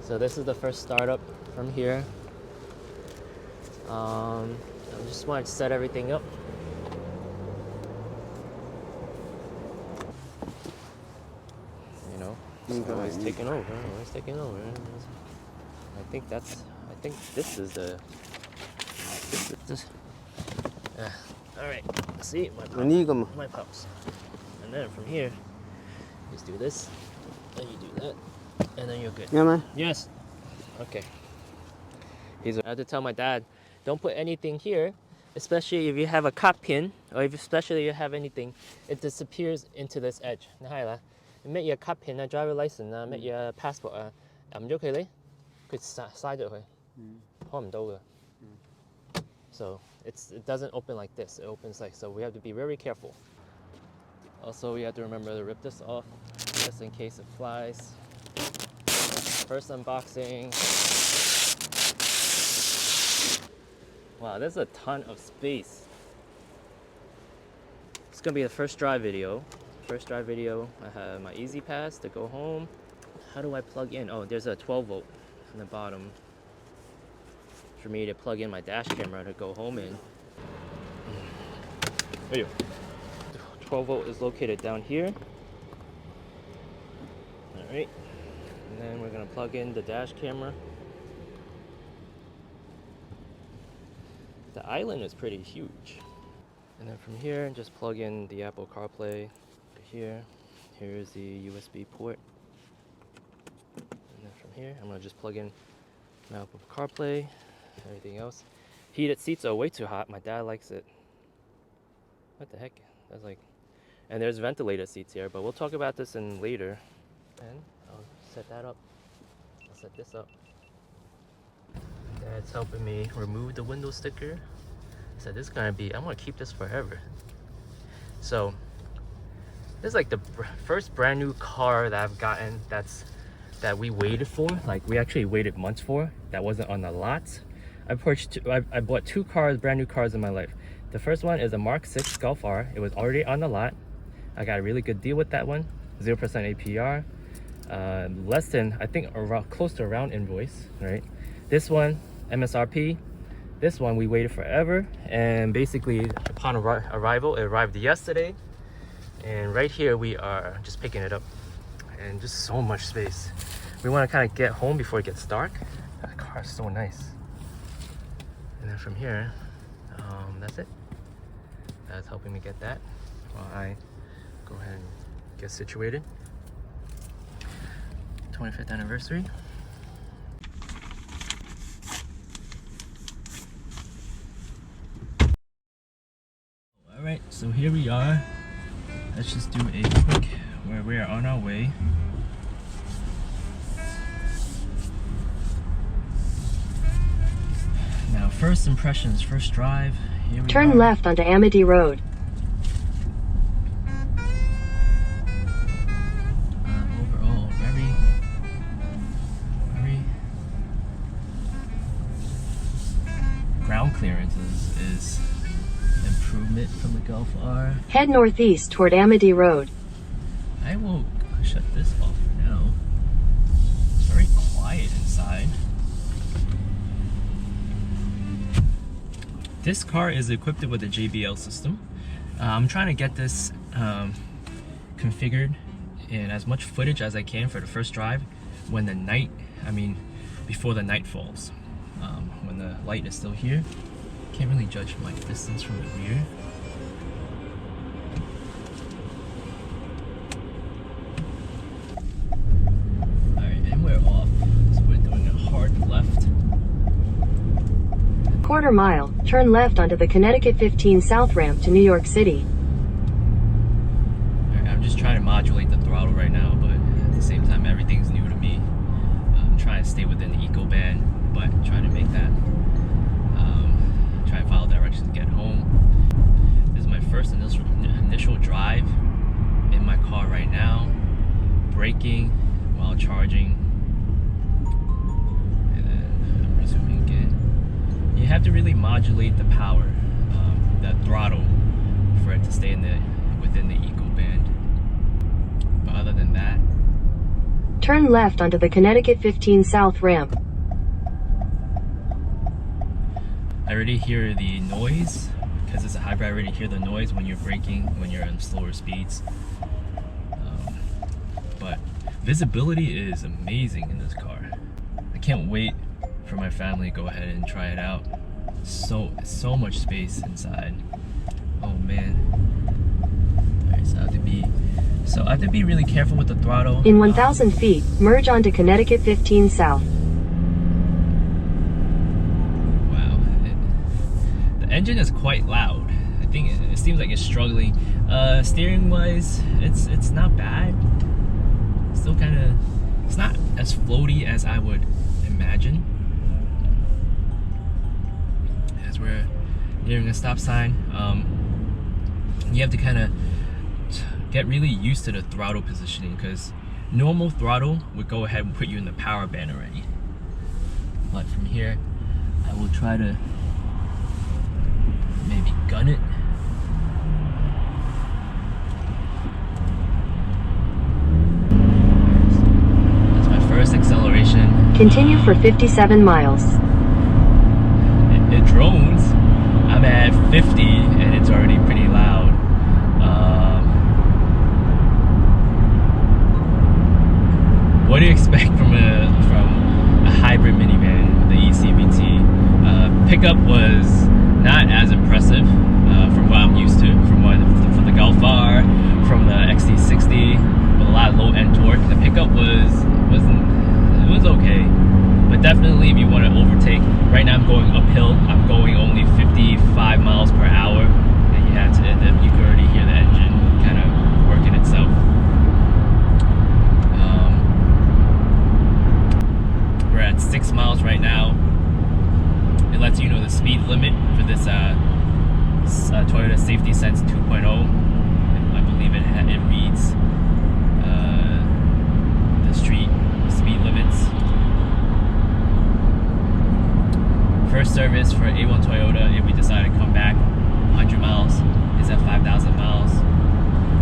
So this is the first startup from here. I just wanted to set everything up. You know, it's always taking over. Always taking over. I think this is the. This. All right. See my pups. And then from here, just do this, and you do that, and then you're good. Yeah, man. Yes. Okay. I had to tell my dad, don't put anything here, especially if you have a cop pin, or especially if you have anything, it disappears into this edge. 你係啦，你乜嘢 cop pin 啊、driver license 啊、乜嘢 passport 啊，揞咗佢咧，佢嘥咗佢，開唔到嘅。So it doesn't open like this. It opens like so. We have to be very careful. Also, we have to remember to rip this off just in case it flies. First unboxing. Wow, there's a ton of space. It's gonna be the first drive video. First drive video. I have my Easy Pass to go home. How do I plug in? Oh, there's a 12 volt on the bottom for me to plug in my dash camera to go home in. 12 volt is located down here. Alright. And then we're gonna plug in the dash camera. The island is pretty huge. And then from here, just plug in the Apple CarPlay here. Here's the USB port. And then from here, I'm gonna just plug in my Apple CarPlay, everything else. Heated seats are way too hot. My dad likes it. What the heck? That's like, and there's ventilated seats here, but we'll talk about this in later. And I'll set that up. I'll set this up. Dad's helping me remove the window sticker. So this is gonna be, I'm gonna keep this forever. So this is like the first brand new car that I've gotten that we waited for. Like we actually waited months for. That wasn't on the lot. I bought two cars, brand new cars in my life. The first one is a Mark 6 Golf R. It was already on the lot. I got a really good deal with that one. 0% APR. Less than, I think, around, close to around invoice, right? This one, MSRP. This one we waited forever, and basically upon arrival, it arrived yesterday. And right here we are just picking it up, and just so much space. We want to kind of get home before it gets dark. That car is so nice. And then from here, that's it. That's helping me get that while I go ahead and get situated. 25th anniversary. Alright, so here we are. Let's just do a quick, where we are on our way. Now, first impressions, first drive. Here we Turn are. left onto Amity Road. Overall, very ground clearance is improvement from the Golf R. Head northeast toward Amity Road. I will shut this off now. It's very quiet inside. This car is equipped with a JBL system. I'm trying to get this configured and as much footage as I can for the first drive when the night, before the night falls. When the light is still here. Can't really judge my distance from the rear. Alright, and we're off. So we're doing a hard left. Quarter mile, turn left onto the Connecticut 15 South ramp to New York City. Alright, I'm just trying to modulate the throttle right now, but at the same time, everything's new to me. I'm trying to stay within the eco band, but trying to make that. Try and follow directions to get home. This is my first initial drive in my car right now. Braking while charging. And then I'm resuming again. You have to really modulate the power, the throttle, for it to stay within the eco band. But other than that, Turn left onto the Connecticut 15 South ramp. I already hear the noise because it's a hybrid. I already hear the noise when you're braking, when you're on slower speeds. But visibility is amazing in this car. I can't wait for my family to go ahead and try it out. So much space inside. Oh man. Alright, so I have to be really careful with the throttle. In 1,000 feet, merge onto Connecticut 15 South. Wow. The engine is quite loud. I think it seems like it's struggling. Steering wise, it's not bad. Still kind of, it's not as floaty as I would imagine. As we're nearing a stop sign, you have to kind of get really used to the throttle positioning, because normal throttle would go ahead and put you in the power band already. But from here, I will try to maybe gun it. That's my first acceleration. Continue for 57 miles. It drones. I'm at 50 and it's already pretty loud. What do you expect from a hybrid minivan, the ECVT? Pickup was not as impressive from what I'm used to, from the Golf R, from the XT60 with a lot of low end torque. The pickup was okay, but definitely if you want to overtake, right now I'm going uphill. I'm going only 55 miles per hour, and you can already hear the engine kind of working itself. We're at 6 miles right now. It lets you know the speed limit for this Toyota Safety Sense 2.0. I believe it reads the street speed limits. First service for A1 Toyota, if we decide to come back 100 miles, is at 5,000 miles.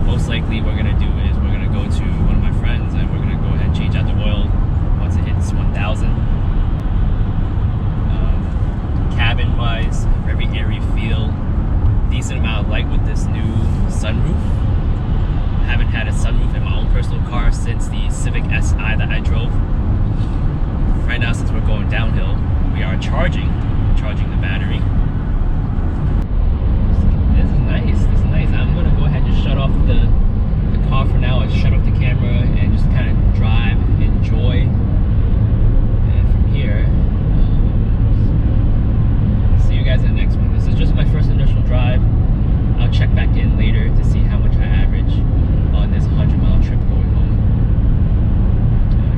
Most likely what we're going to do is we're going to go to one of my friends and we're going to go ahead and change out the oil once it hits 1,000. Cabin wise, very airy feel, decent amount of light with this new sunroof. Haven't had a sunroof in my own personal car since the Civic Si that I drove. Right now, since we're going downhill, we are charging the battery. This is nice. I'm gonna go ahead and just shut off the car for now, and shut off the camera and just kind of drive, enjoy. And from here, see you guys in the next one. This is just my first initial drive. I'll check back in later to see how much I average on this 100-mile trip going home.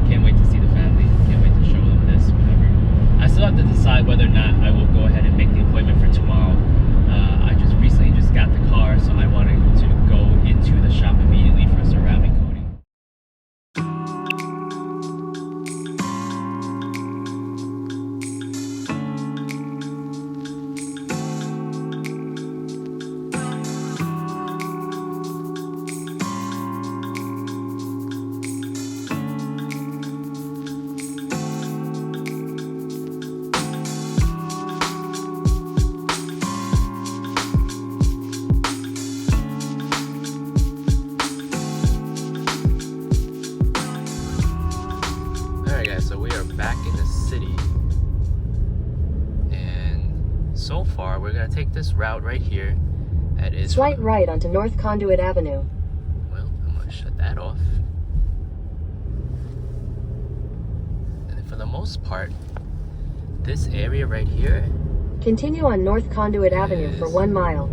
Can't wait to see the family. Can't wait to show them this, whatever. I still have to decide whether or not I will go ahead and make the appointment for tomorrow. I just recently got the car, so I wanted to go into the shop immediately for ceramic coating. So we are back in the city, and so far we're gonna take this route right here. That is Slight right onto North Conduit Avenue. Well, I'm gonna shut that off. And for the most part, this area right here. Continue on North Conduit Avenue for 1 mile.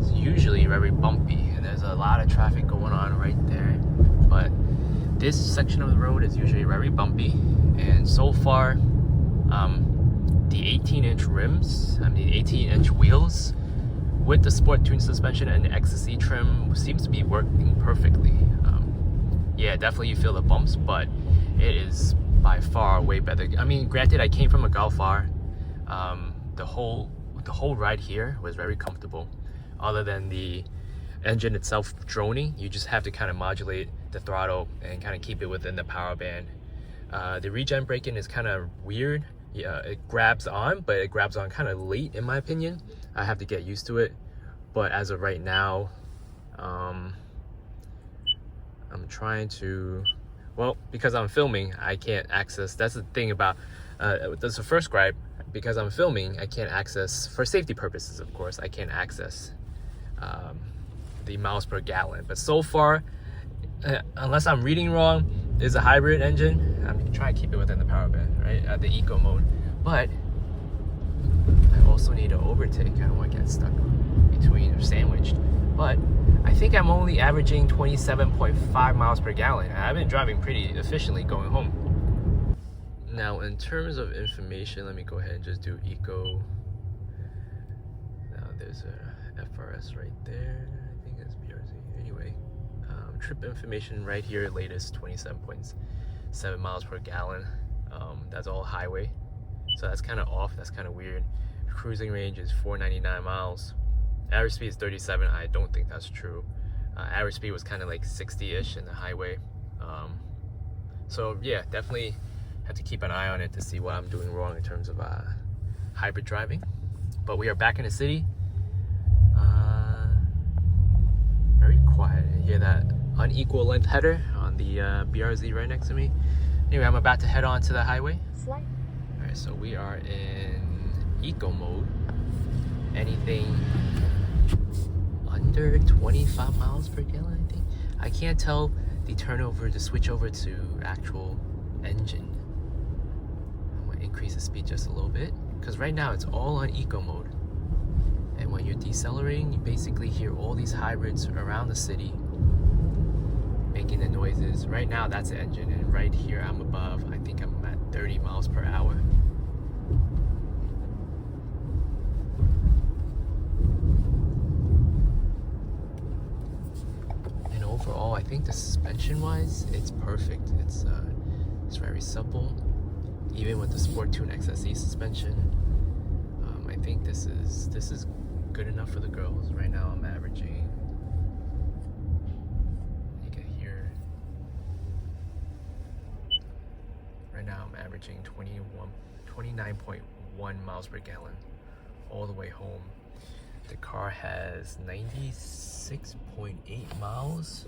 It's usually very bumpy, and there's a lot of traffic going on right there. But this section of the road is usually very bumpy, and so far, the 18-inch rims, 18-inch wheels with the Sport Tune suspension and the Ecstasy trim seems to be working perfectly. Yeah, definitely you feel the bumps, but it is by far way better. I mean, granted, I came from a Golf R. The whole ride here was very comfortable. Other than the engine itself droning, you just have to kind of modulate the throttle and kind of keep it within the power band. The regen braking is kind of weird. Yeah, it grabs on, but it grabs on kind of late in my opinion. I have to get used to it. But as of right now, I'm trying to, well, because I'm filming, I can't access, that's the thing about, that's the first gripe, because I'm filming, I can't access, for safety purposes of course, I can't access the miles per gallon. But so far, unless I'm reading wrong, it's a hybrid engine. I'm trying to keep it within the power band, right? The eco mode. But I also need to overtake. I don't want to get stuck between or sandwiched. But I think I'm only averaging 27.5 miles per gallon. I've been driving pretty efficiently going home. Now, in terms of information, let me go ahead and just do eco. Now there's a FRS right there. I think it's BRZ. Anyway, trip information right here, latest 27.7 miles per gallon. That's all highway, so that's kind of off. That's kind of weird. Cruising range is 499 miles. Average speed is 37. I don't think that's true. Average speed was kind of like 60-ish in the highway. So yeah, definitely have to keep an eye on it to see what I'm doing wrong in terms of hybrid driving. But we are back in the city. Very quiet. You hear that unequal length header on the BRZ right next to me. Anyway, I'm about to head on to the highway. All right, so we are in eco mode. Anything under 25 miles per gallon, I think. I can't tell the turnover, the switch over to actual engine. I'm gonna increase the speed just a little bit, because right now it's all on eco mode. And when you're decelerating, you basically hear all these hybrids around the city making the noises. Right now that's the engine, and right here I'm above, I think I'm at 30 miles per hour. And overall, I think the suspension wise, it's perfect. It's very supple, even with the Sport Tune XSE suspension. I think this is good enough for the girls. Right now I'm averaging, you can hear, right now I'm averaging 29.1 miles per gallon all the way home. The car has 96.8 miles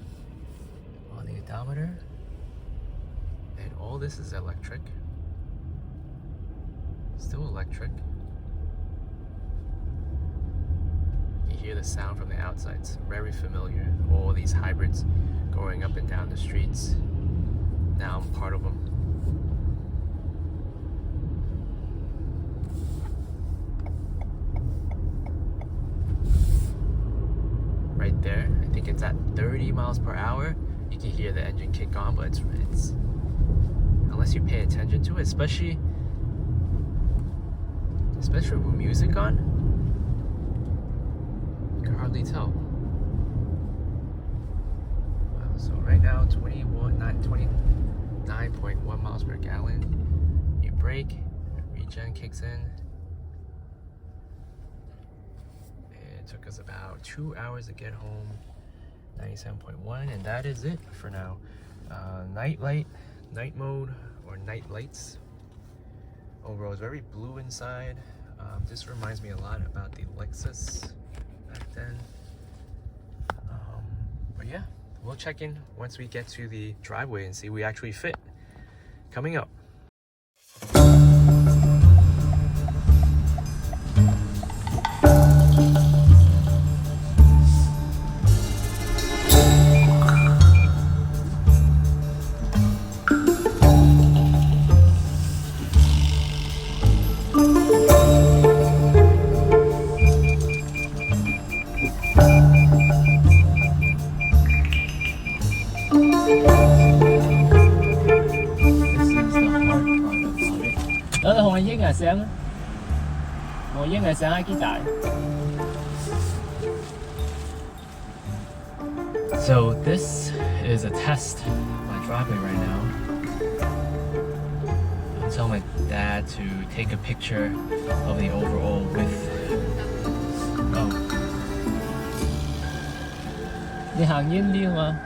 on the odometer, and all this is electric. Still electric. You hear the sound from the outside. It's very familiar. All these hybrids going up and down the streets. Now I'm part of them. Right there, I think it's at 30 miles per hour. You can hear the engine kick on, but it's unless you pay attention to it, especially with music on, you can hardly tell. Wow, so right now 29.1 miles per gallon. You brake, regen kicks in. It took us about 2 hours to get home. 97.1, and that is it for now. Night mode, or night lights. Overall, it's very blue inside. This reminds me a lot about the Lexus back then. But yeah, we'll check in once we get to the driveway and see we actually fit. Coming up. So this is a test of my driveway right now. I'm telling my dad to take a picture of the overall width. Oh. 你行遠啲嘛?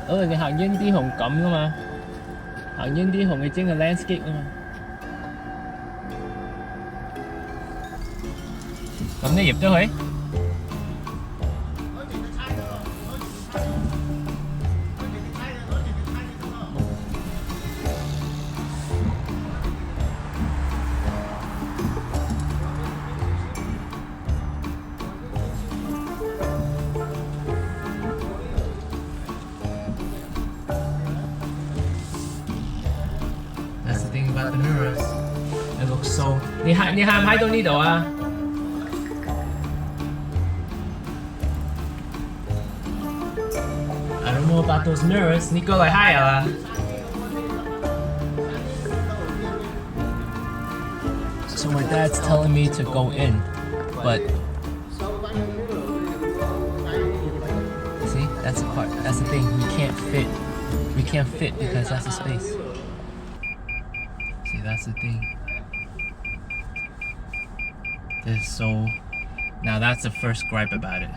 你行英啲紅咁噶嘛，行英啲紅你整個 landscape 啊嘛。咁你入咗去？ That's the thing about the mirrors. It looks so. 你行唔行到呢度啊？ I don't know about those mirrors. 你過嚟 hi 啊？ So my dad's telling me to go in, but see, that's the part. That's the thing. We can't fit. We can't fit because that's the space. See, that's the thing. This is so. Now that's the first gripe about it.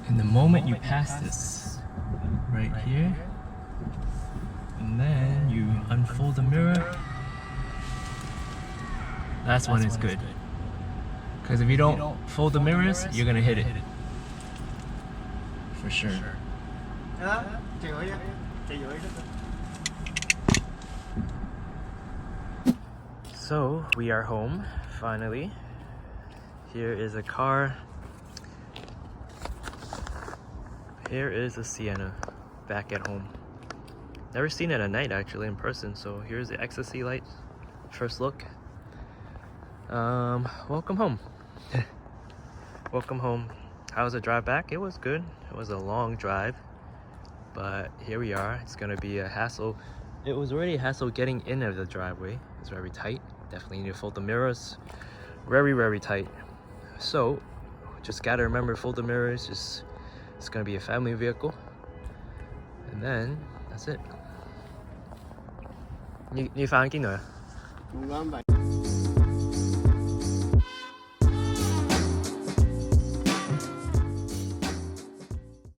And the moment you pass this, right here, and then you unfold the mirror, that's when it's good. Because if you don't fold the mirrors, you're gonna hit it. For sure. So we are home, finally. Here is a car. Here is a Sienna, back at home. Never seen it at night actually in person, so here's the ecstasy light, first look. Welcome home. Welcome home. How was the drive back? It was good. It was a long drive, but here we are. It's gonna be a hassle. It was already a hassle getting in of the driveway. It's very tight. Definitely need to fold the mirrors. Very, very tight. So, just gotta remember, fold the mirrors. Just, it's gonna be a family vehicle. And then, that's it. 你翻邊度啊？